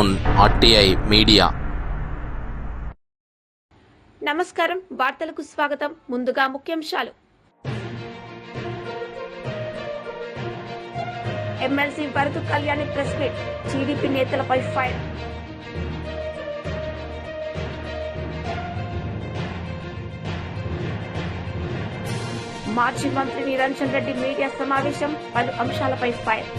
Arun, RTI media. నమస్కారం, వార్తలకు స్వాగతం. ముందుగా ముఖ్యాంశాలు. MLC Varadu Kalyani press meet, TDP నేతలపై ఫైర్. మాజీ మంత్రి నిరంజన్ రెడ్డి మీడియా సమావేశం, పలు అంశాలపై ఫైర్.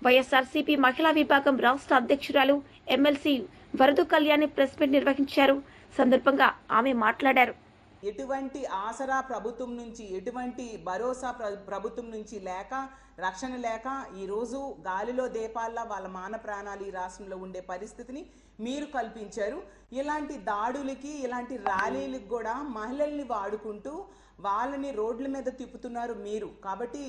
వైఎస్ఆర్సీపీ మహిళా విభాగం రాష్ట్ర అధ్యక్షురాలు MLC Varadu Kalyani press meet నిర్వహించారు. సందర్భంగా ఆమె మాట్లాడారు. ఎటువంటి ఆసరా ప్రభుత్వం నుంచి, ఎటువంటి భరోసా ప్రభుత్వం నుంచి లేక, రక్షణ లేక ఈరోజు గాలిలో దీపాల్లా వాళ్ళ మాన ప్రాణాలు ఈ రాష్ట్రంలో ఉండే పరిస్థితిని మీరు కల్పించారు. ఇలాంటి దాడులకి, ఇలాంటి ర్యాలీలకు కూడా మహిళల్ని వాడుకుంటూ వాళ్ళని రోడ్ల మీద తిప్పుతున్నారు మీరు. కాబట్టి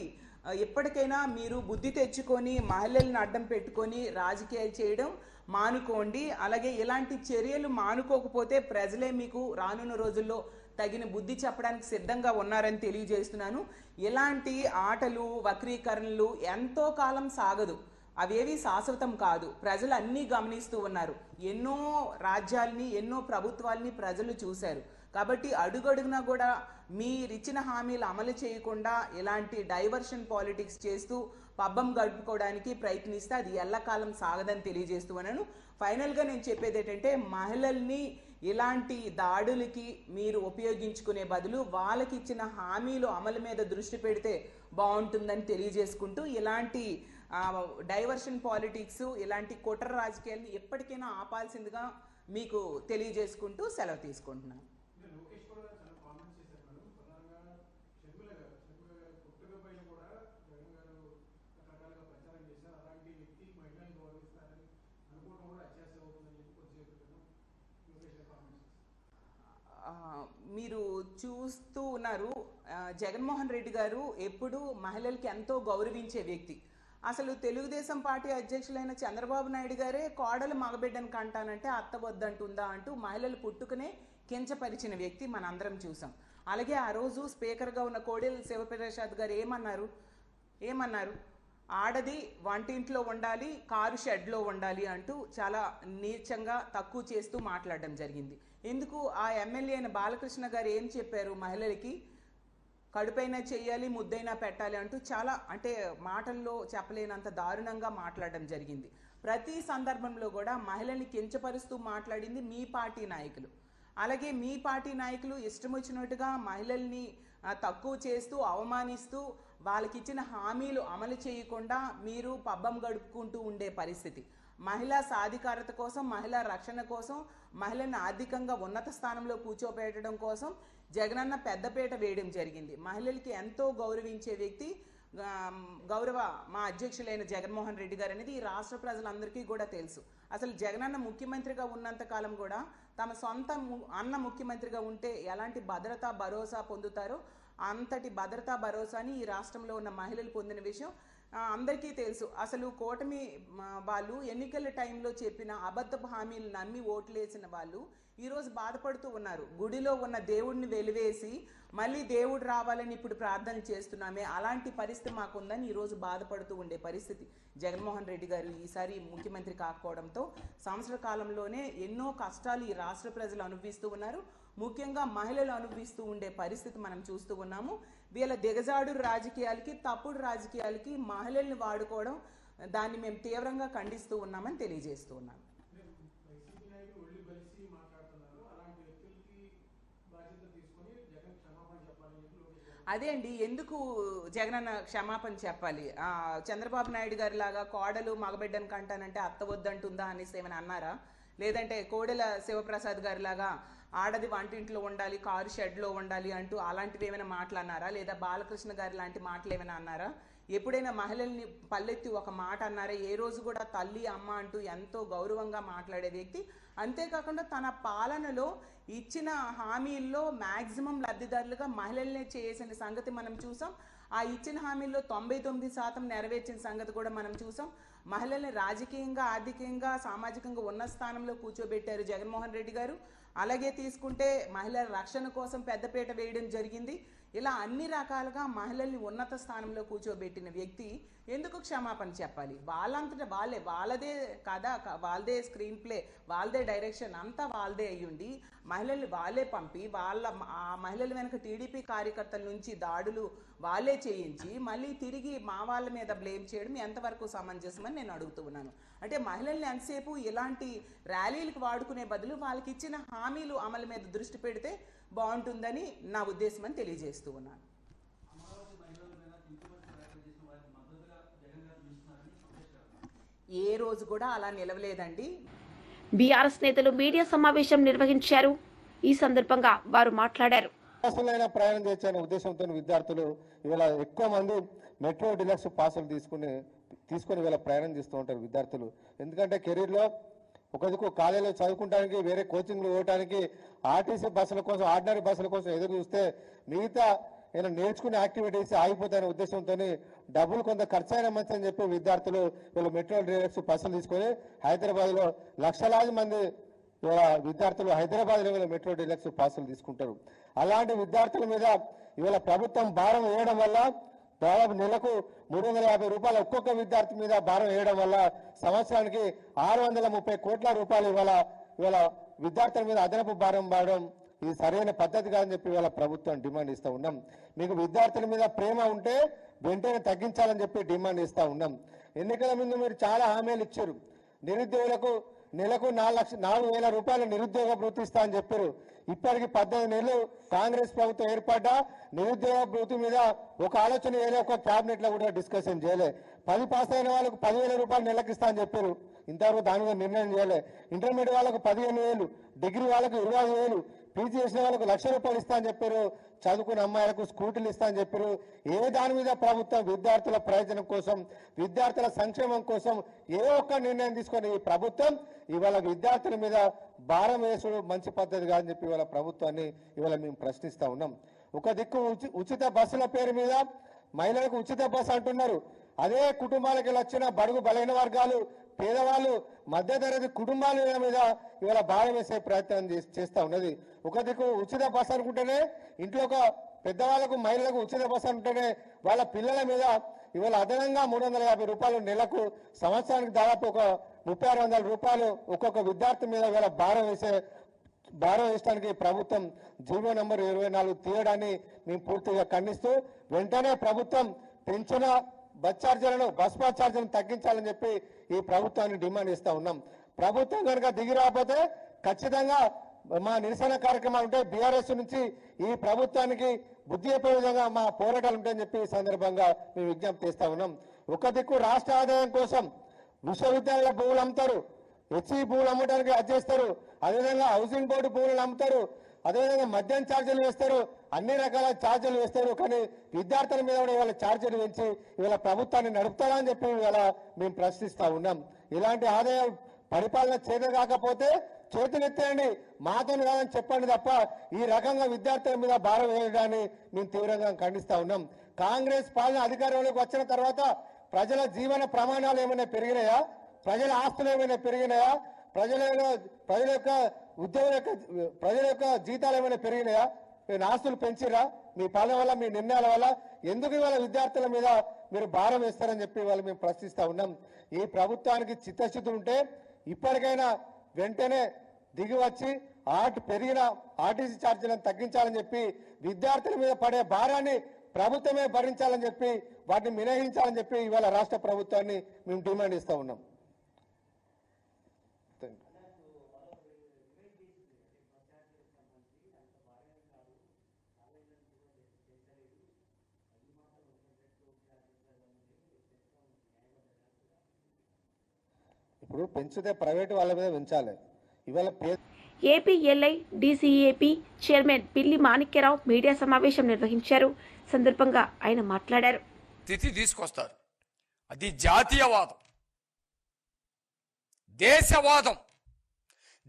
ఎప్పటికైనా మీరు బుద్ధి తెచ్చుకొని మహిళల్ని అడ్డం పెట్టుకొని రాజకీయాలు చేయడం మానుకోండి. అలాగే ఇలాంటి చర్యలు మానుకోకపోతే ప్రజలే మీకు రానున్న రోజుల్లో తగిన బుద్ధి చెప్పడానికి సిద్ధంగా ఉన్నారని తెలియజేస్తున్నాను. ఇలాంటి ఆటలు, వక్రీకరణలు ఎంతో కాలం సాగదు. అవేవి శాశ్వతం కాదు. ప్రజలు అన్నీ గమనిస్తూ ఉన్నారు. ఎన్నో రాజ్యాల్ని, ఎన్నో ప్రభుత్వాల్ని ప్రజలు చూశారు. కాబట్టి అడుగడుగునా కూడా మీరిచ్చిన హామీలు అమలు చేయకుండా ఇలాంటి డైవర్షన్ పాలిటిక్స్ చేస్తూ పబ్బం గడుపుకోవడానికి ప్రయత్నిస్తే అది ఎల్లకాలం సాగదని తెలియజేస్తూ ఉన్నాను. ఫైనల్గా నేను చెప్పేది ఏంటంటే, మహిళల్ని ఇలాంటి దాడులకి మీరు ఉపయోగించుకునే బదులు వాళ్ళకి ఇచ్చిన హామీలు అమలు మీద దృష్టి పెడితే బాగుంటుందని తెలియజేసుకుంటూ, ఇలాంటి డైవర్షన్ పాలిటిక్స్, ఇలాంటి కుట్ర రాజకీయాల్ని ఎప్పటికైనా ఆపాల్సిందిగా మీకు తెలియజేసుకుంటూ సెలవు తీసుకుంటున్నాను. మీరు చూస్తూ ఉన్నారు, జగన్మోహన్ రెడ్డి గారు ఎప్పుడు మహిళలకి ఎంతో గౌరవించే వ్యక్తి. అసలు తెలుగుదేశం పార్టీ అధ్యక్షులైన చంద్రబాబు నాయుడు గారే కోడలు మగబిడ్డను కంటానంటే అత్త వద్దంటుందా అంటూ మహిళలు పుట్టుకునే కించపరిచిన వ్యక్తి మనందరం చూసాం. అలాగే ఆ రోజు స్పీకర్గా ఉన్న కోడెల శివప్రసాద్ గారు ఏమన్నారు ఆడది వంటింట్లో ఉండాలి, కారు షెడ్లో ఉండాలి అంటూ చాలా నీచంగా తక్కువ చేస్తూ మాట్లాడడం జరిగింది. ఎందుకు ఆ ఎమ్మెల్యే అయిన బాలకృష్ణ గారు ఏం చెప్పారు, మహిళలకి కడుపైనా చెయ్యాలి, ముద్దైనా పెట్టాలి అంటూ చాలా, అంటే మాటల్లో చెప్పలేనంత దారుణంగా మాట్లాడడం జరిగింది. ప్రతి సందర్భంలో కూడా మహిళల్ని కించపరుస్తూ మాట్లాడింది మీ పార్టీ నాయకులు. అలాగే మీ పార్టీ నాయకులు ఇష్టం వచ్చినట్టుగా మహిళల్ని తక్కువ చేస్తూ, అవమానిస్తూ, వాళ్ళకి ఇచ్చిన హామీలు అమలు చేయకుండా మీరు పబ్బం గడుపుకుంటూ ఉండే పరిస్థితి. మహిళా సాధికారత కోసం, మహిళా రక్షణ కోసం, మహిళలను ఆర్థికంగా ఉన్నత స్థానంలో కూర్చోబెట్టడం కోసం జగనన్న పెద్దపీట వేయడం జరిగింది. మహిళలకి ఎంతో గౌరవించే వ్యక్తి గౌరవ మా అధ్యక్షులైన జగన్మోహన్ రెడ్డి గారు అనేది ఈ రాష్ట్ర ప్రజలందరికీ కూడా తెలుసు. అసలు జగనన్న ముఖ్యమంత్రిగా ఉన్నంత కాలం కూడా తమ సొంత అన్న ముఖ్యమంత్రిగా ఉంటే ఎలాంటి భద్రతా భరోసా పొందుతారో అంతటి భద్రతా భరోసాని ఈ రాష్ట్రంలో ఉన్న మహిళలు పొందిన విషయం అందరికీ తెలుసు. అసలు కూటమి వాళ్ళు ఎన్నికల టైంలో చెప్పిన అబద్ధపు హామీలు నమ్మి ఓట్లేసిన వాళ్ళు ఈరోజు బాధపడుతూ ఉన్నారు. గుడిలో ఉన్న దేవుడిని వెలివేసి మళ్ళీ దేవుడు రావాలని ఇప్పుడు ప్రార్థన చేస్తున్నామే, అలాంటి పరిస్థితి మాకుందని ఈరోజు బాధపడుతూ ఉండే పరిస్థితి. జగన్మోహన్ రెడ్డి గారు ఈసారి ముఖ్యమంత్రి కాకపోవడంతో సంవత్సర కాలంలోనే ఎన్నో కష్టాలు ఈ రాష్ట్ర ప్రజలు అనుభవిస్తూ ఉన్నారు. ముఖ్యంగా మహిళలు అనుభవిస్తూ ఉండే పరిస్థితి మనం చూస్తూ ఉన్నాము. వీళ్ళ దిగజాడు రాజకీయాలకి, తప్పుడు రాజకీయాలకి మహిళల్ని వాడుకోవడం, దాన్ని మేము తీవ్రంగా ఖండిస్తూ ఉన్నామని తెలియజేస్తూ ఉన్నాము. అదే అండి, ఎందుకు జగనన్న క్షమాపణ చెప్పాలి? చంద్రబాబు నాయుడు గారి లాగా కోడలు మగబిడ్డను కంటానంటే అత్త వద్దంటుందా అనేసి ఏమైనా అన్నారా? లేదంటే కోడెల శివప్రసాద్ గారి లాగా ఆడది వంటింట్లో ఉండాలి, కారు షెడ్లో ఉండాలి అంటూ అలాంటివి ఏమైనా మాట్లాడినారా? లేదా బాలకృష్ణ గారి లాంటి మాటలు ఏమైనా అన్నారా? ఎప్పుడైనా మహిళల్ని పల్లెత్తి ఒక మాట అన్నారా? ఏ రోజు కూడా తల్లి, అమ్మ అంటూ ఎంతో గౌరవంగా మాట్లాడే వ్యక్తి. అంతేకాకుండా తన పాలనలో ఇచ్చిన హామీల్లో మ్యాక్సిమం లబ్ధిదారులుగా మహిళల్నే చేసిన సంగతి మనం చూసాం. ఆ ఇచ్చిన హామీల్లో 99% నెరవేర్చిన సంగతి కూడా మనం చూసాం. మహిళల్ని రాజకీయంగా, ఆర్థికంగా, సామాజికంగా ఉన్న స్థానంలో కూర్చోబెట్టారు జగన్మోహన్ రెడ్డి గారు. అలాగే తీసుకుంటే మహిళల రక్షణ కోసం పెద్దపీట వేయడం జరిగింది. ఇలా అన్ని రకాలుగా మహిళల్ని ఉన్నత స్థానంలో కూర్చోబెట్టిన వ్యక్తి ఎందుకు క్షమాపణ చెప్పాలి? వాళ్ళంతటా వాళ్ళదే కథ, వాళ్ళదే స్క్రీన్ ప్లే, వాళ్ళదే డైరెక్షన్ అంతా వాళ్ళదే అయ్యుండి మహిళల్ని వాళ్ళే పంపి ఆ మహిళల వెనక టీడీపీ కార్యకర్తల నుంచి దాడులు వాళ్ళే చేయించి మళ్ళీ తిరిగి మా వాళ్ళ మీద బ్లేమ్ చేయడం ఎంతవరకు సమంజసమని నేను అడుగుతూ ఉన్నాను. అంటే మహిళల్ని ఎంతసేపు ఇలాంటి ర్యాలీలకు వాడుకునే బదులు వాళ్ళకి ఇచ్చిన హామీలు అమలు మీద దృష్టి పెడితే బాగుంటుందని నా ఉద్దేశం అని తెలియజేస్తూ ఉన్నాను. ఏ రోజు కూడా అలా నిలవలేదండి. బీఆర్ఎస్ నేతలు మీడియా సమావేశం నిర్వహించారు. ఈ సందర్భంగా వారు మాట్లాడారు. ప్రయాణం చేయాలనే ఉద్దేశంతో విద్యార్థులు ఇవాళ ఎక్కువ మంది మెట్రో డిలక్స్ పాసులు తీసుకొని వీళ్ళ ప్రయాణం చేస్తూ ఉంటారు విద్యార్థులు. ఎందుకంటే కెరీర్లో ఒకదికు కాలేజీలో చదువుకోవడానికి, వేరే కోచింగ్లు పోవడానికి, ఆర్టీసీ బస్సుల కోసం, ఆర్డినరీ బస్సుల కోసం ఎదురు చూస్తే మిగతా ఏమైనా నేర్చుకునే యాక్టివిటీస్ ఆగిపోతాయనే ఉద్దేశంతో డబ్బులు కొంత ఖర్చు అయిన మంచి అని చెప్పి విద్యార్థులు వీళ్ళు మెట్రో డిలక్స్ బస్సులు తీసుకొని హైదరాబాద్లో లక్షలాది మంది విద్యార్థులు హైదరాబాద్లో వీళ్ళ మెట్రో డిలక్స్ పాసులు తీసుకుంటారు. అలాంటి విద్యార్థుల మీద ఇవాళ ప్రభుత్వం భారం వేయడం వల్ల దాదాపు నెలకు 350 రూపాయలు ఒక్కొక్క విద్యార్థి మీద భారం వేయడం వల్ల సంవత్సరానికి 630 కోట్ల రూపాయలు ఇవాళ విద్యార్థుల మీద అదనపు భారం పడడం ఇది సరైన పద్ధతి కాదని చెప్పి ఇవాళ ప్రభుత్వం డిమాండ్ ఇస్తూ ఉన్నాం. మీకు విద్యార్థుల మీద ప్రేమ ఉంటే వెంటనే తగ్గించాలని చెప్పి డిమాండ్ ఇస్తూ ఉన్నాం. ఎన్నికల ముందు మీరు చాలా హామీలు ఇచ్చారు. నిరుద్యోగులకు నెలకు 4,000 రూపాయలు నిరుద్యోగ భృతి ఇస్తా అని చెప్పారు. ఇప్పటికి 18 నెలలు కాంగ్రెస్ ప్రభుత్వం ఏర్పడ్డా నిరుద్యోగ భృతి మీద ఒక ఆలోచన చేయలే, ఒక క్యాబినెట్ లో కూడా డిస్కషన్ చేయలే. 10 పాస్ అయిన వాళ్ళకు 10,000 రూపాయలు నెలకు ఇస్తా అని చెప్పారు. ఇంతవరకు దాని మీద నిర్ణయం చేయలే. ఇంటర్మీడియట్ వాళ్ళకు 15,000, డిగ్రీ వాళ్ళకు 20,000, పీజీ చేసిన వాళ్ళకు 1,00,000 రూపాయలు ఇస్తా అని చెప్పారు. చదువుకున్న అమ్మాయిలకు స్కూటీలు ఇస్తా అని చెప్పారు. ఏ దాని మీద ప్రభుత్వం విద్యార్థుల ప్రయోజనం కోసం, విద్యార్థుల సంక్షేమం కోసం ఏ ఒక్క నిర్ణయం తీసుకొని ఈ ప్రభుత్వం ఇవాళ విద్యార్థుల మీద భారం వేసుడు మంచి పద్ధతి కాదని చెప్పి ఇవాళ ప్రభుత్వాన్ని ఇవాళ మేము ప్రశ్నిస్తా ఉన్నాం. ఒక దిక్కు ఉచిత బస్సుల పేరు మీద మహిళలకు ఉచిత బస్సు అంటున్నారు. అదే కుటుంబాలకు వచ్చిన బడుగు బలైన వర్గాలు, పేదవాళ్ళు, మధ్యతరగతి కుటుంబాల మీద ఇవాళ భారం వేసే ప్రయత్నం చేస్తా ఉన్నది. ఒక దిక్కు ఉచిత బస్సు అనుకుంటేనే ఇంట్లో ఒక పెద్దవాళ్లకు, మహిళలకు ఉచిత బస్సు అంటేనే వాళ్ళ పిల్లల మీద ఇవాళ అదనంగా 350 రూపాయలు నెలకు, సంవత్సరానికి దాదాపు ఒక 3,600 రూపాయలు ఒక్కొక్క విద్యార్థి మీద ఇవాళ భారం వేయడానికి ప్రభుత్వం జీవో నంబర్ 24 తీయడాన్ని మేము పూర్తిగా ఖండిస్తూ వెంటనే ప్రభుత్వం పెంచిన బస్ ఛార్జీలను తగ్గించాలని చెప్పి ఈ ప్రభుత్వాన్ని డిమాండ్ ఇస్తా ఉన్నాం. ప్రభుత్వం కనుక దిగి రాకపోతే ఖచ్చితంగా మా నిరసన కార్యక్రమాలు ఉంటాయి. బీఆర్ఎస్ నుంచి ఈ ప్రభుత్వానికి బుద్ధి చెప్పే విధంగా మా పోరాటాలు ఉంటాయని చెప్పి ఈ సందర్భంగా మేము విజ్ఞప్తి చేస్తా ఉన్నాం. ఒక దిక్కు రాష్ట్ర ఆదాయం కోసం విశ్వవిద్యాలయాల భూములు అమ్ముతారు, హెచ్ఈ భూములు అమ్మడానికి అది చేస్తారు, అదేవిధంగా హౌసింగ్ బోర్డు భూములు అమ్ముతారు, అదేవిధంగా మద్యం ఛార్జీలు వేస్తారు, అన్ని రకాల ఛార్జీలు వేస్తారు. కానీ విద్యార్థుల మీద కూడా ఇవాళ ఛార్జీలు పెంచి ఇవాళ ప్రభుత్వాన్ని నడుపుతారా అని చెప్పి ఇవాళ మేము ప్రశ్నిస్తా ఉన్నాం. ఇలాంటి ఆదాయం పరిపాలన చేత కాకపోతే చేతులెత్తేయండి, మాతో కాదని చెప్పండి తప్ప ఈ రకంగా విద్యార్థుల మీద భారం వేయడాన్ని మేము తీవ్రంగా ఖండిస్తా ఉన్నాం. కాంగ్రెస్ పాలన అధికారంలోకి వచ్చిన తర్వాత ప్రజల జీవన ప్రమాణాలు ఏమైనా పెరిగినాయా? ప్రజల ఆస్తులు ఏమైనా పెరిగినాయా? ప్రజల యొక్క జీతాలు ఏమైనా పెరిగినాయా? మీరు ఆస్తులు పెంచిరా? మీ పాలన వల్ల, మీ నిర్ణయాల వల్ల ఎందుకు ఇవాళ విద్యార్థుల మీద మీరు భారం వేస్తారని చెప్పి వాళ్ళు మేము ప్రశ్నిస్తా ఉన్నాం. ఈ ప్రభుత్వానికి చిత్తశుద్ధి ఉంటే ఇప్పటికైనా వెంటనే దిగి వచ్చి పెరిగిన ఆర్టీసీ ఛార్జీలను తగ్గించాలని చెప్పి విద్యార్థుల మీద పడే భారాన్ని ప్రభుత్వమే భరించాలని చెప్పి వాటిని మినహాయించాలని చెప్పి ఇవాళ రాష్ట్ర ప్రభుత్వాన్ని మేము డిమాండ్ ఇస్తా ఉన్నాం. ఇప్పుడు పెంచితే ప్రైవేట్ వాళ్ళ మీద పెంచాలి. ఇవాళ ఏపీఎల్ఐ డీసీఏపీ చైర్మన్ పిల్లి మాణిక్యరావు మీడియా సమావేశం నిర్వహించారు. సందర్భంగా ఆయన మాట్లాడారు. తిథి తీసుకొస్తారు, అది జాతీయవాదం, దేశవాదం.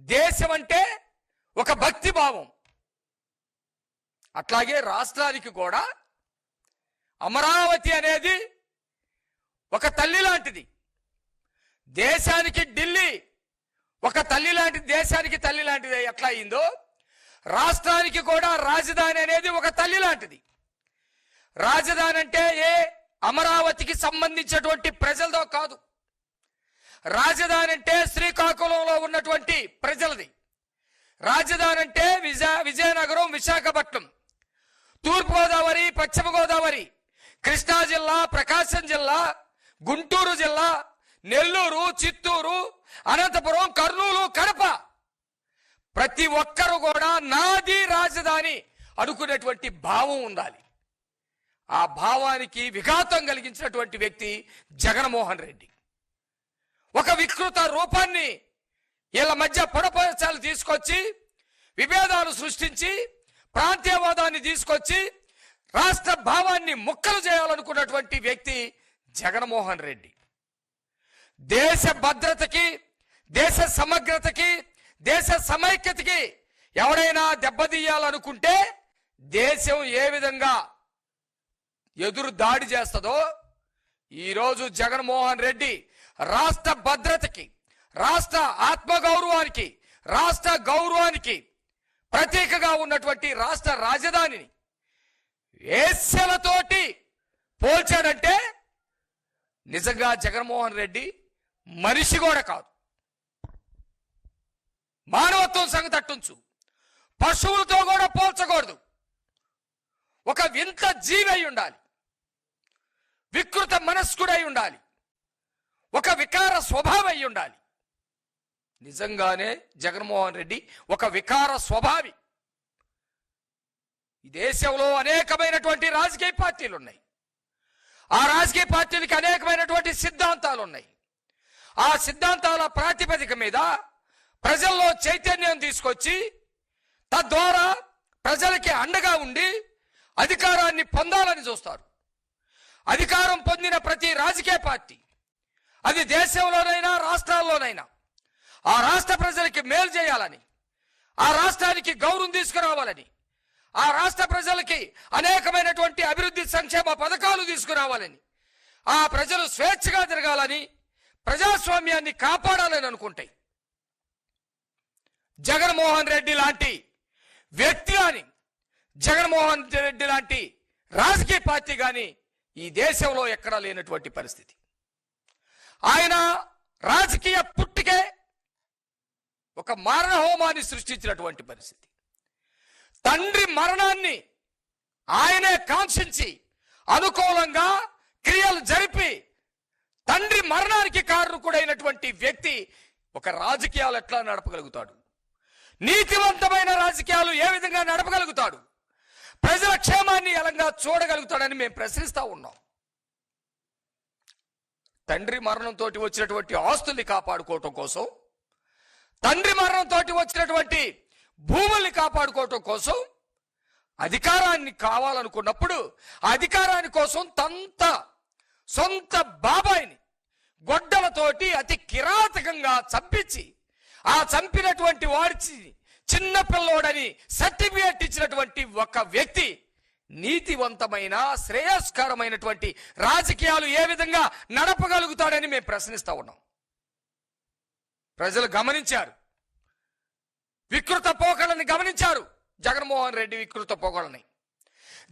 దేశం అంటే ఒక భక్తి భావం. అట్లాగే రాష్ట్రానికి కూడా అమరావతి అనేది ఒక తల్లి లాంటిది. దేశానికి ఢిల్లీ ఒక తల్లి లాంటి దేశానికి తల్లి లాంటిది ఎట్లా అయిందో రాష్ట్రానికి కూడా రాజధాని అనేది ఒక తల్లి లాంటిది. రాజధాని అంటే అమరావతికి సంబంధించినటువంటి ప్రజలతో కాదు. రాజధాని అంటే శ్రీకాకుళంలో ఉన్నటువంటి ప్రజలది. రాజధాని అంటే విజయనగరం, విశాఖపట్నం, తూర్పుగోదావరి, పశ్చిమ గోదావరి, కృష్ణా జిల్లా, ప్రకాశం జిల్లా, గుంటూరు జిల్లా, నెల్లూరు, చిత్తూరు, అనంతపురం, కర్నూలు, కడప, ప్రతి ఒక్కరు కూడా నాది రాజధాని అనుకునేటువంటి భావం ఉండాలి. ఆ భావానికి విఘాతం కలిగించినటువంటి వ్యక్తి జగన్మోహన్ రెడ్డి. ఒక వికృత రూపాన్ని వీళ్ళ మధ్య పొడపచాలు తీసుకొచ్చి విభేదాలు సృష్టించి ప్రాంతీయవాదాన్ని తీసుకొచ్చి రాష్ట్ర భావాన్ని ముక్కలు చేయాలనుకున్నటువంటి వ్యక్తి జగన్మోహన్ రెడ్డి. దేశ భద్రతకి, దేశ సమగ్రతకి, దేశ సమైక్యతకి ఎవడైనా దెబ్బతీయాలనుకుంటే దేశం ఏ విధంగా ఎదురు దాడి చేస్తుందో ఈరోజు జగన్మోహన్ రెడ్డి రాష్ట్ర భద్రతకి, రాష్ట్ర ఆత్మగౌరవానికి, రాష్ట్ర గౌరవానికి ప్రతీకగా ఉన్నటువంటి రాష్ట్ర రాజధానిని వేశ్యలతోటి పోల్చాడంటే నిజంగా జగన్మోహన్ రెడ్డి మనిషి కూడా కాదు. మానవత్వం సంగతి అట్టుంచు, పశువులతో కూడా పోల్చకూడదు. ఒక వింత జీవై ఉండాలి, వికృత మనస్కుడై ఉండాలి, ఒక వికార స్వభావై ఉండాలి. నిజంగానే జగన్మోహన్ రెడ్డి ఒక వికార స్వభావి. ఈ దేశంలో అనేకమైనటువంటి రాజకీయ పార్టీలు ఉన్నాయి. ఆ రాజకీయ పార్టీలకి అనేకమైనటువంటి సిద్ధాంతాలు ఉన్నాయి. ఆ సిద్ధాంతాల ప్రాతిపదిక మీద ప్రజల్లో చైతన్యం తీసుకొచ్చి తద్వారా ప్రజలకి అండగా ఉండి అధికారాన్ని పొందాలని చూస్తారు. అధికారం పొందిన ప్రతి రాజకీయ పార్టీ అది దేశంలోనైనా రాష్ట్రాల్లోనైనా ఆ రాష్ట్ర ప్రజలకి మేలు చేయాలని, ఆ రాష్ట్రానికి గౌరవం తీసుకురావాలని, ఆ రాష్ట్ర ప్రజలకి అనేకమైనటువంటి అభివృద్ధి సంక్షేమ పథకాలు తీసుకురావాలని, ఆ ప్రజలు స్వేచ్ఛగా తిరగాలని, ప్రజాస్వామ్యాన్ని కాపాడాలని అనుకుంటాయి. జగన్మోహన్ రెడ్డి లాంటి వ్యక్తి కానీ, జగన్మోహన్ రెడ్డి లాంటి రాజకీయ పార్టీ కానీ ఈ దేశంలో ఎక్కడా లేనటువంటి పరిస్థితి. ఆయన రాజకీయ పుట్టుకే ఒక మారణ హోమాన్ని సృష్టించినటువంటి పరిస్థితి. తండ్రి మరణాన్ని ఆయనే కాంక్షించి అనుకూలంగా క్రియలు జరిపి తండ్రి మరణానికి కారణకుడైనటువంటి వ్యక్తి ఒక రాజకీయాలు ఎట్లా నడపగలుగుతాడు? నీతివంతమైన రాజకీయాలు ఏ విధంగా నడపగలుగుతాడు? ప్రజల క్షేమాన్ని ఎలాగా చూడగలుగుతాడని మేము ప్రశ్నిస్తా ఉన్నాం. తండ్రి మరణంతో వచ్చినటువంటి ఆస్తుల్ని కాపాడుకోవటం కోసం, తండ్రి మరణంతో వచ్చినటువంటి భూముల్ని కాపాడుకోవటం కోసం అధికారాన్ని కావాలనుకున్నప్పుడు అధికారాన్ని కోసం సొంత బాబాయిని గొడ్డలతోటి అతి కిరాతకంగా చంపించి ఆ చంపినటువంటి వాడి చిన్న పిల్లోడని సర్టిఫికేట్ ఇచ్చినటువంటి ఒక వ్యక్తి నీతివంతమైన శ్రేయస్కరమైనటువంటి రాజకీయాలు ఏ విధంగా నడపగలుగుతాడని మేము ప్రశ్నిస్తా ఉన్నాం. ప్రజలు గమనించారు, వికృత పోకళ్ళని గమనించారు. జగన్మోహన్ రెడ్డి వికృత పోకళ్ళని,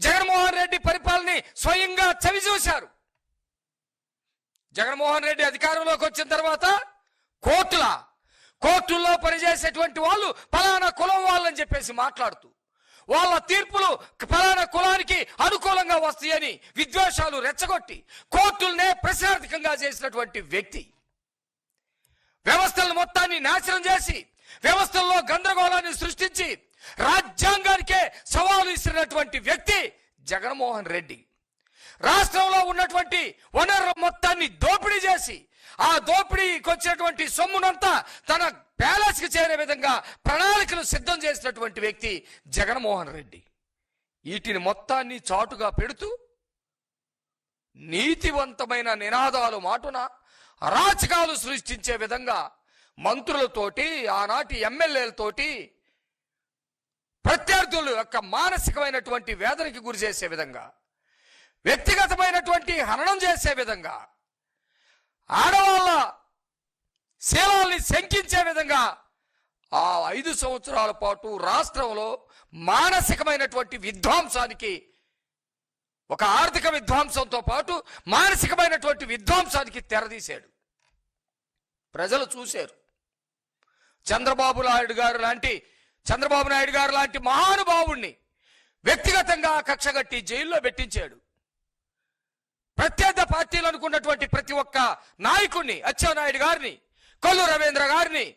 జగన్మోహన్ రెడ్డి పరిపాలనని స్వయంగా చవిచూశారు. జగన్మోహన్ రెడ్డి అధికారంలోకి వచ్చిన తర్వాత కోర్టుల్లో పనిచేసేటువంటి వాళ్ళు ఫలానా కులం వాళ్ళని చెప్పేసి మాట్లాడుతూ వాళ్ళ తీర్పులు ఫలానా కులానికి అనుకూలంగా వస్తాయని విద్వేషాలు రెచ్చగొట్టి కోర్టులనే ప్రశాంతకంగా చేసినటువంటి వ్యక్తి, వ్యవస్థలను మొత్తాన్ని నాశనం చేసి వ్యవస్థల్లో గందరగోళాన్ని సృష్టించి రాజ్యాంగానికే సవాలు ఇస్తున్నటువంటి వ్యక్తి జగన్మోహన్ రెడ్డి. రాష్ట్రంలో ఉన్నటువంటి వనరుల మొత్తాన్ని దోపిడీ చేసి ఆ దోపిడీకి వచ్చినటువంటి సొమ్మునంతా తన ప్యాలెస్కి చేరే విధంగా ప్రణాళికలు సిద్ధం చేసినటువంటి వ్యక్తి జగన్మోహన్ రెడ్డి. వీటిని మొత్తాన్ని చాటుగా పెడుతూ నీతివంతమైన నినాదాలు మాటున అరాచకాలు సృష్టించే విధంగా మంత్రులతోటి, ఆనాటి ఎమ్మెల్యేలతోటి ప్రత్యర్థుల యొక్క మానసికమైనటువంటి వేదనకి గురి చేసే విధంగా, వ్యక్తిగతమైనటువంటి హననం చేసే విధంగా, ఆడవాళ్ళ శీలాల్ని ప్రజల్ని శంకించే విధంగా ఆ 5 సంవత్సరాల పాటు రాష్ట్రంలో మానసికమైనటువంటి విధ్వంసానికి, ఒక ఆర్థిక విధ్వంసంతో పాటు మానసికమైనటువంటి విధ్వంసానికి తెరదీశాడు. ప్రజలు చూశారు. చంద్రబాబు నాయుడు గారు లాంటి మహానుభావుణ్ణి వ్యక్తిగతంగా కక్షగట్టి జైల్లో పెట్టించాడు. ప్రత్యర్థ పార్టీలు అనుకున్నటువంటి ప్రతి ఒక్క నాయకుడిని, అచ్చెన్నాయుడు గారిని, కొల్లు రవీంద్ర గారిని,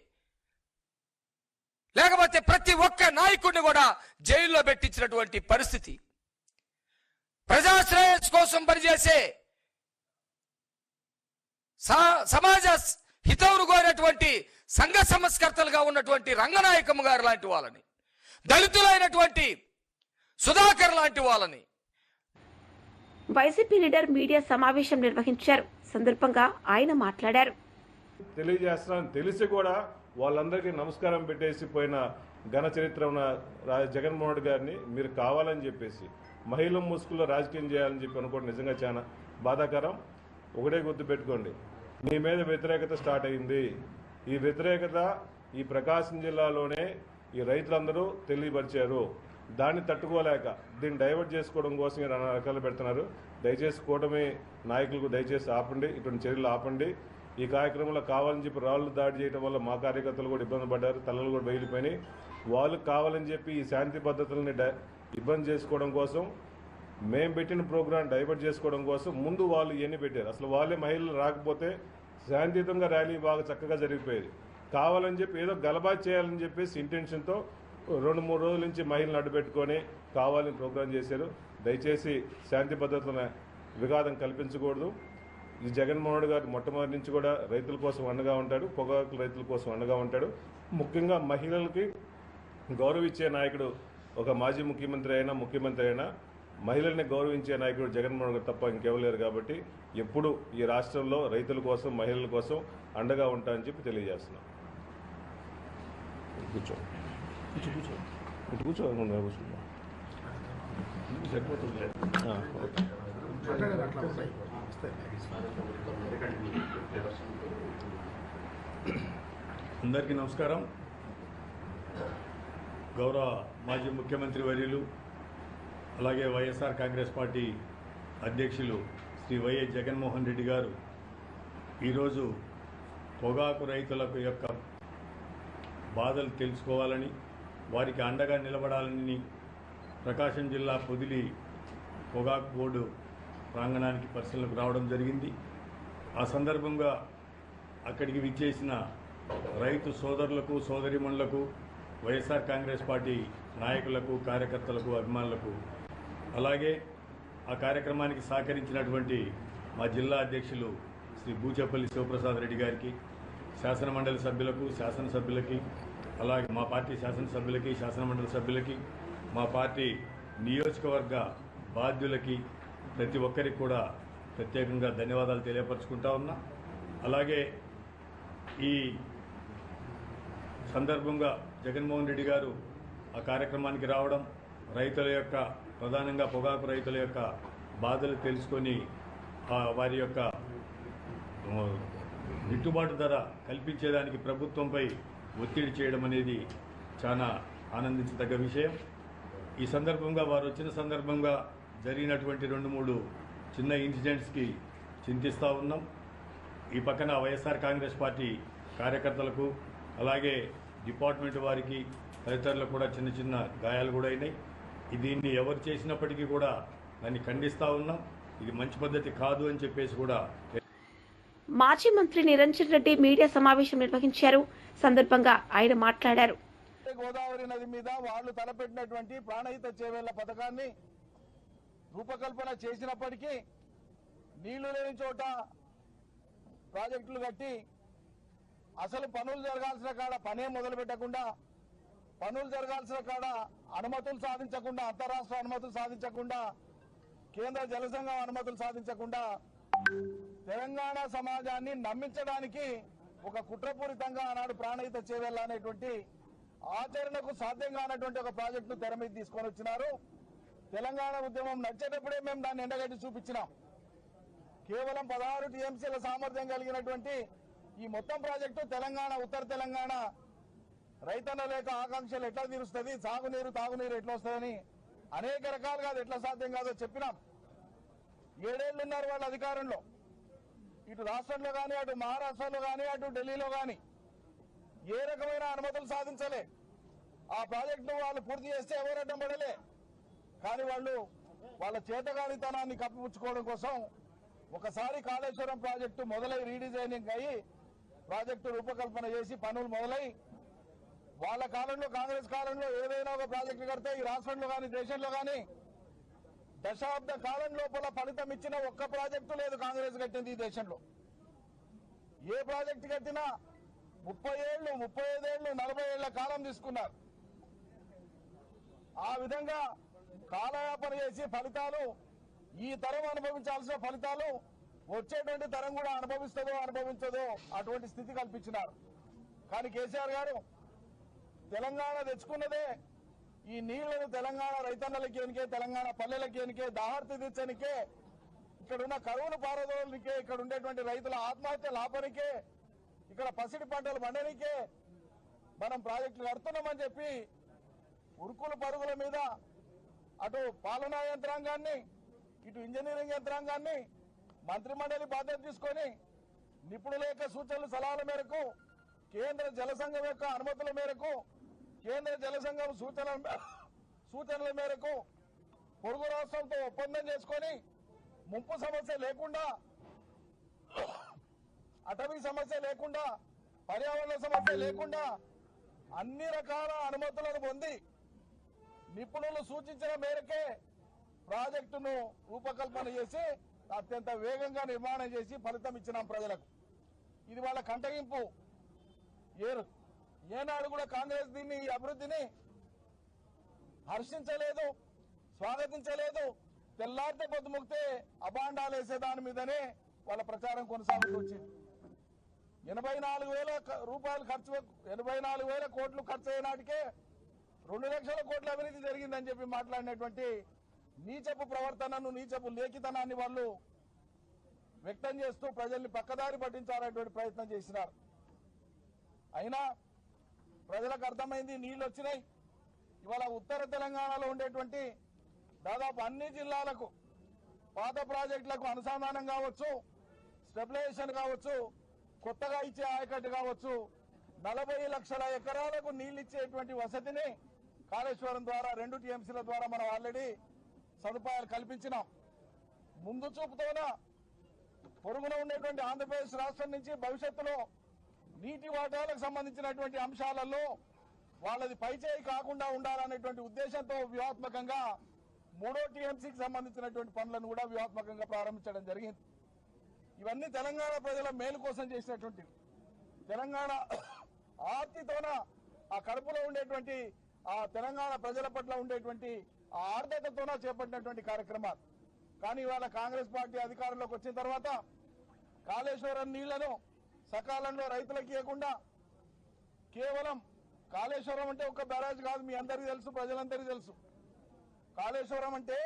లేకపోతే ప్రతి ఒక్క నాయకుడిని కూడా జైల్లో పెట్టించినటువంటి పరిస్థితి. ప్రజాశ్రేయస్ కోసం పనిచేసే, సమాజ హితవును కోరినటువంటి సంఘ సంస్కర్తలుగా ఉన్నటువంటి రంగనాయకమ్మ గారు లాంటి వాళ్ళని, దళితులైనటువంటి సుధాకర్ లాంటి వాళ్ళని. వైసీపీ లీడర్ మీడియా సమావేశం నిర్వహించారు. సందర్భంగా ఆయన మాట్లాడారు. తెలియజేస్తున్నాను తెలిసి కూడా వాళ్ళందరికీ నమస్కారం పెట్టేసి పోయిన ఘన చరిత్ర ఉన్న జగన్మోహన్ రెడ్డి గారిని మీరు కావాలని చెప్పేసి మహిళల ముసుగులో రాజకీయం చేయాలని చెప్పి అనుకోవడం నిజంగా చాలా బాధాకరం. ఒకటే గుర్తుపెట్టుకోండి, మీ మీద వ్యతిరేకత స్టార్ట్ అయింది. ఈ వ్యతిరేకత ఈ ప్రకాశం జిల్లాలోనే ఈ రైతులందరూ తెలియపరిచారు. దాన్ని తట్టుకోలేక దీన్ని డైవర్ట్ చేసుకోవడం కోసం నానా రకాలు పెడుతున్నారు. దయచేసి కూటమి నాయకులకు దయచేసి ఆపండి, ఇటువంటి చర్యలు ఆపండి. ఈ కార్యక్రమంలో కావాలని చెప్పి రాళ్ళు దాడి చేయడం వల్ల మా కార్యకర్తలు కూడా ఇబ్బంది పడ్డారు, తలలు కూడా బయలుపోయినాయి. వాళ్ళు కావాలని చెప్పి ఈ శాంతి పద్ధతులని ఇబ్బంది చేసుకోవడం కోసం, మేము పెట్టిన ప్రోగ్రాం డైవర్ట్ చేసుకోవడం కోసం ముందు వాళ్ళు ఇవన్నీ పెట్టారు. అసలు వాళ్ళే మహిళలు రాకపోతే శాంతియుతంగా ర్యాలీ బాగా చక్కగా జరిగిపోయేది. కావాలని చెప్పి ఏదో గలబా చేయాలని చెప్పేసి ఇంటెన్షన్తో 2-3 రోజుల నుంచి మహిళలను అడ్డుపెట్టుకొని కావాలని ప్రోగ్రాం చేశారు. దయచేసి శాంతి పద్ధతులను విఘాతం కల్పించకూడదు. ఈ జగన్మోహన్ రెడ్డి గారు మొట్టమొదటి నుంచి కూడా రైతుల కోసం అండగా ఉంటాడు, పొగాకు రైతుల కోసం అండగా ఉంటాడు. ముఖ్యంగా మహిళలకి గౌరవించే నాయకుడు ఒక మాజీ ముఖ్యమంత్రి అయినా మహిళల్ని గౌరవించే నాయకుడు జగన్మోహన్ గారు తప్ప ఇంకెవరు లేరు. కాబట్టి ఎప్పుడు ఈ రాష్ట్రంలో రైతుల కోసం, మహిళల కోసం అండగా ఉంటానని చెప్పి తెలియజేస్తున్నాం. అందరికీ నమస్కారం. గౌరవ మాజీ ముఖ్యమంత్రి వర్యులు, అలాగే వైఎస్ఆర్ కాంగ్రెస్ పార్టీ అధ్యక్షులు శ్రీ వైఎస్ జగన్మోహన్ రెడ్డి గారు ఈరోజు పొగాకు రైతులకు యొక్క బాధలు తెలుసుకోవాలని, వారికి అండగా నిలబడాలని ప్రకాశం జిల్లా పొదిలి పొగాకు బోర్డు ప్రాంగణానికి పరిశీలనకు రావడం జరిగింది. ఆ సందర్భంగా అక్కడికి విచ్చేసిన రైతు సోదరులకు, సోదరిమణులకు, వైఎస్ఆర్ కాంగ్రెస్ పార్టీ నాయకులకు, కార్యకర్తలకు, అభిమానులకు, అలాగే ఆ కార్యక్రమానికి సహకరించినటువంటి మా జిల్లా అధ్యక్షులు శ్రీ బూచేపల్లి శివప్రసాద్ రెడ్డి గారికి, శాసనమండలి సభ్యులకు, శాసనసభ్యులకి, అలాగే మా పార్టీ శాసనసభ్యులకి, శాసనమండలి సభ్యులకి, మా పార్టీ నియోజకవర్గ బాధ్యులకి, ప్రతి ఒక్కరికి కూడా ప్రత్యేకంగా ధన్యవాదాలు తెలియపరచుకుంటా ఉన్నా. అలాగే ఈ సందర్భంగా జగన్మోహన్ రెడ్డి గారు ఆ కార్యక్రమానికి రావడం, రైతుల యొక్క, ప్రధానంగా పొగాకు రైతుల యొక్క బాధలు తెలుసుకొని వారి యొక్క గిట్టుబాటు ధర కల్పించేదానికి ప్రభుత్వంపై ఒత్తిడి చేయడం అనేది చాలా ఆనందించదగ్గ విషయం. ఈ సందర్భంగా వారు వచ్చిన సందర్భంగా జరిగినటువంటి 2-3 చిన్న ఇన్సిడెంట్స్కి చింతిస్తూ ఉన్నాం. ఈ పక్కన వైఎస్ఆర్ కాంగ్రెస్ పార్టీ కార్యకర్తలకు, అలాగే డిపార్ట్మెంట్ వారికి, తదితరులకు కూడా చిన్న చిన్న గాయాలు కూడా అయినాయి. దీన్ని ఎవరు చేసినప్పటికీ కూడా దాన్ని ఖండిస్తూ ఉన్నాం. ఇది మంచి పద్ధతి కాదు అని చెప్పేసి కూడా. మాజీ మంత్రి నిరంజన్ రెడ్డి మీడియా సమావేశం నిర్వహించారు. సందర్భంగా ఆయన మాట్లాడారు. గోదావరి నది మీద వాళ్ళు తలపెట్టినటువంటి ప్రాణహిత చేవేళ్ల పథకాన్ని రూపకల్పన చేసినప్పటికీ నీళ్లు లేని చోట ప్రాజెక్టులు కట్టి అసలు పనులు జరగాల్సిన కాడ పనే మొదలు పెట్టకుండా, పనులు జరగాల్సిన కాడ అనుమతులు సాధించకుండా, అంతరాష్ట్ర అనుమతులు సాధించకుండా, కేంద్ర జలసంఘం అనుమతులు సాధించకుండా తెలంగాణ సమాజాన్ని నమ్మించడానికి ఒక కుట్రపూరితంగా ఆనాడు ప్రాణహిత చేవేళ్ల అనేటువంటి ఆచరణకు సాధ్యం కానటువంటి ఒక ప్రాజెక్టును తెర మీద తీసుకొని వచ్చినారు. తెలంగాణ ఉద్యమం నడిచేటప్పుడే మేము దాన్ని ఎండగట్టి చూపించినాం. కేవలం 16 టీఎంసీల సామర్థ్యం కలిగినటువంటి ఈ మొత్తం ప్రాజెక్టు తెలంగాణ, ఉత్తర తెలంగాణ రైతన్న లేక ఆకాంక్షలు ఎట్లా తీరుస్తుంది, సాగునీరు తాగునీరు ఎట్లా వస్తుందని అనేక రకాలుగా అది ఎట్లా సాధ్యం కాదో చెప్పినాం. 7 ఏళ్ళు ఉన్నారు వాళ్ళ అధికారంలో. ఇటు రాష్ట్రంలో కానీ, అటు మహారాష్ట్రలో కానీ, అటు ఢిల్లీలో కానీ ఏ రకమైన అనుమతులు సాధించలే. ఆ ప్రాజెక్టును వాళ్ళు పూర్తి చేస్తే ఎవరడ్డం పడలే. కానీ వాళ్ళు వాళ్ళ చేతగానితనాన్ని కప్పిపుచ్చుకోవడం కోసం ఒకసారి కాళేశ్వరం ప్రాజెక్టు మొదలై రీడిజైనింగ్ అయ్యి ప్రాజెక్టు రూపకల్పన చేసి పనులు మొదలై వాళ్ళ కాలంలో, కాంగ్రెస్ కాలంలో ఏదైనా ఒక ప్రాజెక్టు కడితే ఈ రాష్ట్రంలో కానీ దేశంలో కానీ దశాబ్ద కాలం లోపల ఫలితం ఇచ్చిన ఒక్క ప్రాజెక్టు లేదు కాంగ్రెస్ కట్టింది ఈ దేశంలో. ఏ ప్రాజెక్టు కట్టినా 30 ఏళ్లు, 35 ఏళ్లు, 40 ఏళ్ల కాలం తీసుకున్నారు. ఆ విధంగా కాలయాపన చేసి ఫలితాలు, ఈ తరం అనుభవించాల్సిన ఫలితాలు వచ్చేటువంటి తరం కూడా అనుభవించదో అటువంటి స్థితి కల్పించినారు. కానీ కేసీఆర్ గారు తెలంగాణ తెచ్చుకున్నదే ఈ నీళ్లను తెలంగాణ రైతన్నలకి ఎనికే, తెలంగాణ పల్లెలకి ఎనికే, దాహార్తి తీర్చనికే, ఇక్కడున్న కరువును పారదోలనికే, ఇక్కడ ఉండేటువంటి రైతుల ఆత్మహత్యలు ఆపనికే, ఇక్కడ పసిడి పంటలు పండనికే మనం ప్రాజెక్టులు కడుతున్నామని చెప్పి ఉరుకుల పరుగుల మీద అటు పాలనా యంత్రాంగాన్ని, ఇటు ఇంజనీరింగ్ యంత్రాంగాన్ని మంత్రిమండలి బాధ్యత తీసుకొని నిపుణుల యొక్క సూచనలు సలహాల మేరకు, కేంద్ర జల సంఘం యొక్క అనుమతుల మేరకు, కేంద్ర జల సంఘం సూచనల మేరకు పొరుగు రాష్ట్రంతో ఒప్పందం చేసుకొని ముంపు సమస్య లేకుండా, అటవీ సమస్య లేకుండా, పర్యావరణ సమస్య లేకుండా అన్ని రకాల అనుమతులను పొంది నిపుణులు సూచించిన మేరకే ప్రాజెక్టును రూపకల్పన చేసి అత్యంత వేగంగా నిర్మాణం చేసి ఫలితం ఇచ్చినాం ప్రజలకు. ఇది వాళ్ళ కంటగింపు. ఏనాడు కూడా కాంగ్రెస్ దీన్ని, ఈ అభివృద్ధిని హర్షించలేదు, స్వాగతించలేదు. తెల్లారితే పొద్దుముక్తే అబాండాలు వేసే దాని మీదనే వాళ్ళ ప్రచారం కొనసాగుతూ వచ్చింది. 84,000 రూపాయలు ఖర్చు, 84,000 కోట్లు ఖర్చు అయినాటికే 2 లక్షల కోట్ల అవినీతి జరిగిందని చెప్పి మాట్లాడినటువంటి నీచపు ప్రవర్తనను, నీచపు లేఖితనాన్ని వాళ్ళు వ్యక్తం చేస్తూ ప్రజల్ని పక్కదారి పట్టించాలనేటువంటి ప్రయత్నం చేసినారు. అయినా ప్రజలకు అర్థమైంది, నీళ్లు వచ్చినాయి. ఇవాళ ఉత్తర తెలంగాణలో ఉండేటువంటి దాదాపు అన్ని జిల్లాలకు పాత ప్రాజెక్టులకు అనుసంధానం కావచ్చు, స్టెబిలైజేషన్ కావచ్చు, కొత్తగా ఇచ్చే ఆయకట్టు కావచ్చు, 40 లక్షల ఎకరాలకు నీళ్లు ఇచ్చేటువంటి వసతిని కాళేశ్వరం ద్వారా 2 టీఎంసీల ద్వారా మనం ఆల్రెడీ సదుపాయాలు కల్పించినాం. ముందు చూపుతోన పొరుగున ఉండేటువంటి ఆంధ్రప్రదేశ్ రాష్ట్రం నుంచి భవిష్యత్తులో నీటి వాటాలకు సంబంధించినటువంటి అంశాలలో వాళ్ళది పైచేయి కాకుండా ఉండాలనేటువంటి ఉద్దేశంతో వ్యూహాత్మకంగా 3వ టీఎంసీకి సంబంధించినటువంటి పనులను కూడా వ్యూహాత్మకంగా ప్రారంభించడం జరిగింది. ఇవన్నీ తెలంగాణ ప్రజల మేలు కోసం చేసినటువంటి, తెలంగాణ ఆర్తితోన ఆ కడుపులో ఉండేటువంటి ఆ తెలంగాణ ప్రజల పట్ల ఉండేటువంటి ఆ ఆర్ద్రతతోన చేపట్టినటువంటి కార్యక్రమాలు. కానీ ఇవాళ కాంగ్రెస్ పార్టీ అధికారంలోకి వచ్చిన తర్వాత కాళేశ్వరం నీళ్లను సకాలంలో రైతులకు ఇవ్వకుండా, కేవలం కాళేశ్వరం అంటే ఒక బ్యారేజ్ కాదు, మీ అందరికీ తెలుసు, ప్రజలందరికీ తెలుసు. కాళేశ్వరం అంటే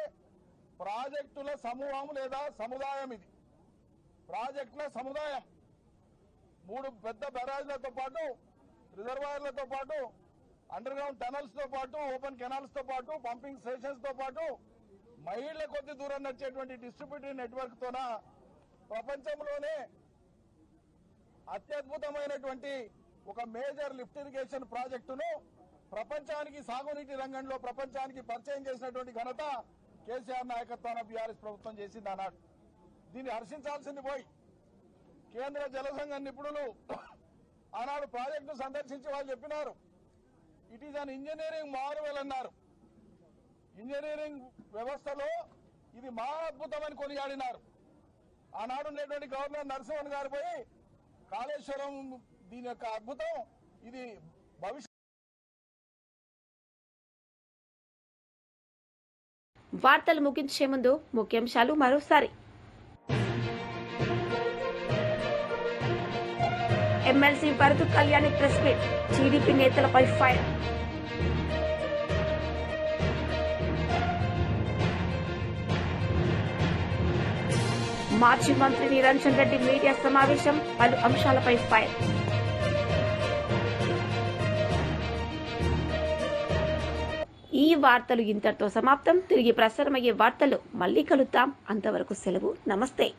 ప్రాజెక్టుల సమూహం లేదా సముదాయం. ఇది ప్రాజెక్టుల సముదాయం. 3 పెద్ద బ్యారేజ్లతో పాటు, రిజర్వాయర్లతో పాటు, అండర్ గ్రౌండ్ టనల్స్ తో పాటు, ఓపెన్ కెనాల్స్ తో పాటు, పంపింగ్ స్టేషన్స్ తో పాటు మైళ్ళ కొద్ది దూరం నడిచేటువంటి డిస్ట్రిబ్యూటరీ నెట్వర్క్ తోన ప్రపంచంలోనే అత్యద్భుతమైనటువంటి ఒక మేజర్ లిఫ్ట్ ఇరిగేషన్ ప్రాజెక్టును ప్రపంచానికి, సాగునీటి రంగంలో ప్రపంచానికి పరిచయం చేసినటువంటి ఘనత కేసీఆర్ నాయకత్వాన బీఆర్ఎస్ ప్రభుత్వం చేసింది ఆనాడు. దీన్ని హర్షించాల్సింది పోయి కేంద్ర జల సంఘం నిపుణులు ఆనాడు ప్రాజెక్టు సందర్శించి వాళ్ళు చెప్పినారు, it is an engineering Marvel అన్నారు. ఇంజనీరింగ్ వ్యవస్థలో ఇది మా అద్భుతమని కొనియాడినారు. ఆనాడు ఉండేటువంటి గవర్నర్ నరసింహన్ గారు పోయి కాళేశ్వరం దీని యొక్క అద్భుతం, ఇది భవిష్యత్. వార్తలు ముగించే ముందు ముఖ్యాంశాలు మరోసారి. MLC Varadu Kalyani press meet, TDP నేతలపై ఫైర్. మాజీ మంత్రి నిరంజన్ రెడ్డి మీడియా సమావేశం, పలు అంశాలపై ఫైర్. ఈ వార్తలు ఇంతటితో సమాప్తం. తిరిగి ప్రసారమయ్యే వార్తలు మళ్ళీ కలుద్దాం. అంతవరకు సెలవు. నమస్తే.